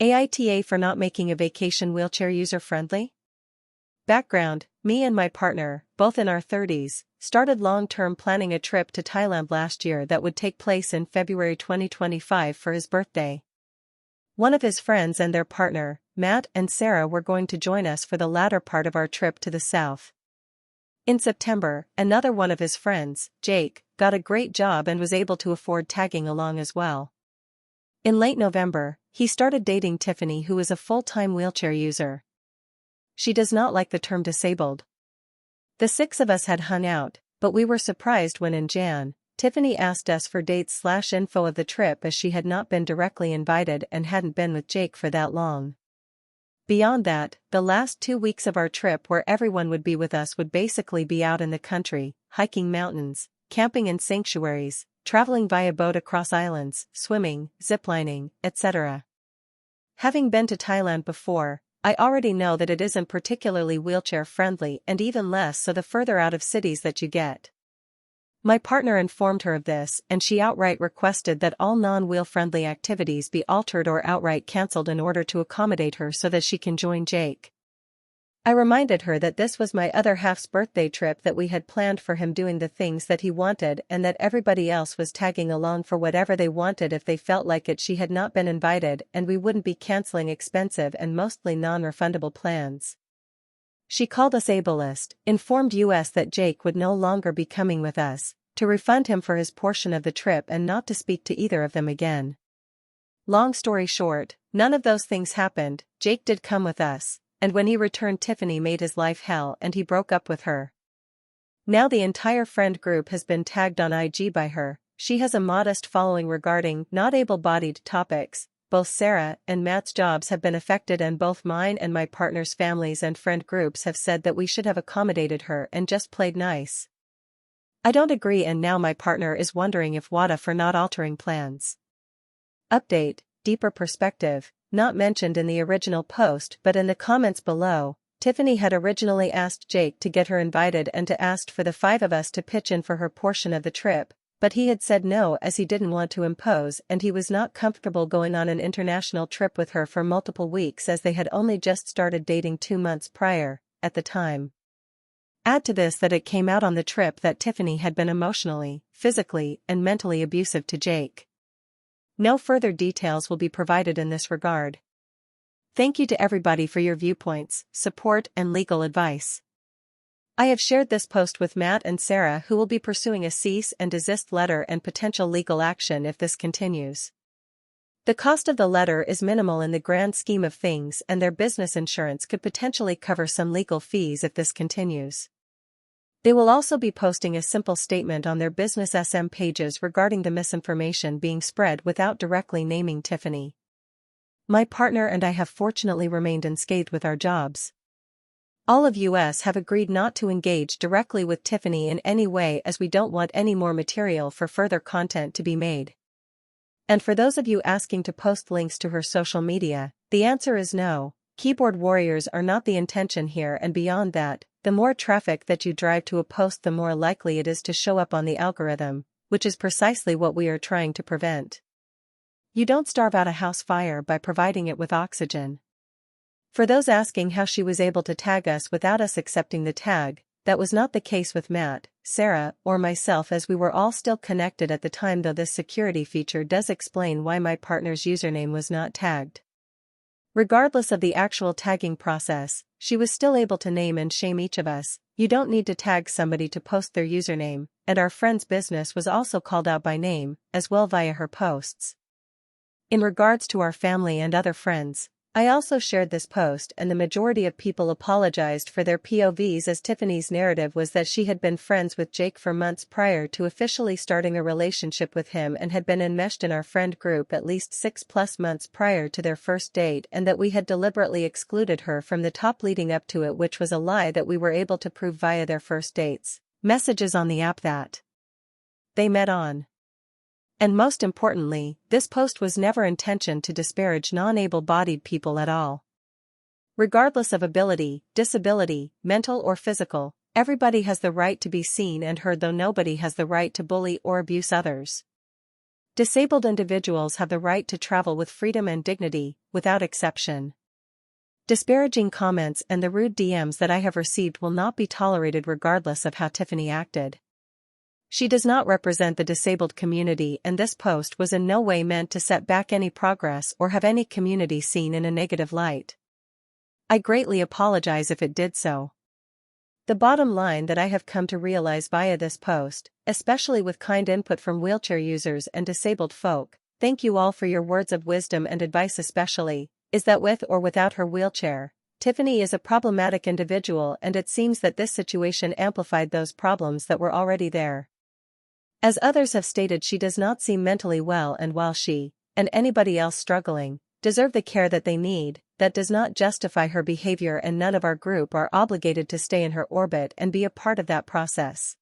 AITA for not making a vacation wheelchair user-friendly? Background: me and my partner, both in our 30s, started long-term planning a trip to Thailand last year that would take place in February 2025 for his birthday. One of his friends and their partner, Matt and Sarah, were going to join us for the latter part of our trip to the south. In September, another one of his friends, Jake, got a great job and was able to afford tagging along as well. In late November, he started dating Tiffany, who is a full-time wheelchair user. She does not like the term disabled. The six of us had hung out, but we were surprised when in Jan, Tiffany asked us for dates/info of the trip as she had not been directly invited and hadn't been with Jake for that long. Beyond that, the last 2 weeks of our trip where everyone would be with us would basically be out in the country, hiking mountains, camping in sanctuaries, traveling via boat across islands, swimming, ziplining, etc. Having been to Thailand before, I already know that it isn't particularly wheelchair-friendly, and even less so the further out of cities that you get. My partner informed her of this, and she outright requested that all non-wheel-friendly activities be altered or outright cancelled in order to accommodate her so that she can join Jake. I reminded her that this was my other half's birthday trip, that we had planned for him doing the things that he wanted and that everybody else was tagging along for whatever they wanted if they felt like it. She had not been invited and we wouldn't be cancelling expensive and mostly non-refundable plans. She called us ableist, informed us that Jake would no longer be coming with us, to refund him for his portion of the trip and not to speak to either of them again. Long story short, none of those things happened. Jake did come with us. And when he returned, Tiffany made his life hell and he broke up with her. Now the entire friend group has been tagged on IG by her. She has a modest following regarding not able-bodied topics. Both Sarah and Matt's jobs have been affected, and both mine and my partner's families and friend groups have said that we should have accommodated her and just played nice. I don't agree, and now my partner is wondering if WADA for not altering plans. Update: deeper perspective. Not mentioned in the original post but in the comments below, Tiffany had originally asked Jake to get her invited and to ask for the 5 of us to pitch in for her portion of the trip, but he had said no as he didn't want to impose and he was not comfortable going on an international trip with her for multiple weeks as they had only just started dating 2 months prior, at the time. Add to this that it came out on the trip that Tiffany had been emotionally, physically, and mentally abusive to Jake. No further details will be provided in this regard. Thank you to everybody for your viewpoints, support, and legal advice. I have shared this post with Matt and Sarah, who will be pursuing a cease and desist letter and potential legal action if this continues. The cost of the letter is minimal in the grand scheme of things, and their business insurance could potentially cover some legal fees if this continues. They will also be posting a simple statement on their Business SM pages regarding the misinformation being spread without directly naming Tiffany. My partner and I have fortunately remained unscathed with our jobs. All of us have agreed not to engage directly with Tiffany in any way, as we don't want any more material for further content to be made. And for those of you asking to post links to her social media, the answer is no. Keyboard warriors are not the intention here, and beyond that, the more traffic that you drive to a post, the more likely it is to show up on the algorithm, which is precisely what we are trying to prevent. You don't starve out a house fire by providing it with oxygen. For those asking how she was able to tag us without us accepting the tag, that was not the case with Matt, Sarah, or myself, as we were all still connected at the time, though this security feature does explain why my partner's username was not tagged. Regardless of the actual tagging process, she was still able to name and shame each of us. You don't need to tag somebody to post their username, and our friend's business was also called out by name, as well via her posts. In regards to our family and other friends, I also shared this post, and the majority of people apologized for their POVs, as Tiffany's narrative was that she had been friends with Jake for months prior to officially starting a relationship with him and had been enmeshed in our friend group at least 6+ months prior to their first date, and that we had deliberately excluded her from the top leading up to it, which was a lie that we were able to prove via their first dates, messages on the app that they met on. And most importantly, this post was never intentioned to disparage non-able-bodied people at all. Regardless of ability, disability, mental or physical, everybody has the right to be seen and heard, though nobody has the right to bully or abuse others. Disabled individuals have the right to travel with freedom and dignity, without exception. Disparaging comments and the rude DMs that I have received will not be tolerated regardless of how Tiffany acted. She does not represent the disabled community, and this post was in no way meant to set back any progress or have any community seen in a negative light. I greatly apologize if it did so. The bottom line that I have come to realize via this post, especially with kind input from wheelchair users and disabled folk, thank you all for your words of wisdom and advice especially, is that with or without her wheelchair, Tiffany is a problematic individual, and it seems that this situation amplified those problems that were already there. As others have stated, she does not seem mentally well, and while she, and anybody else struggling, deserve the care that they need, that does not justify her behavior, and none of our group are obligated to stay in her orbit and be a part of that process.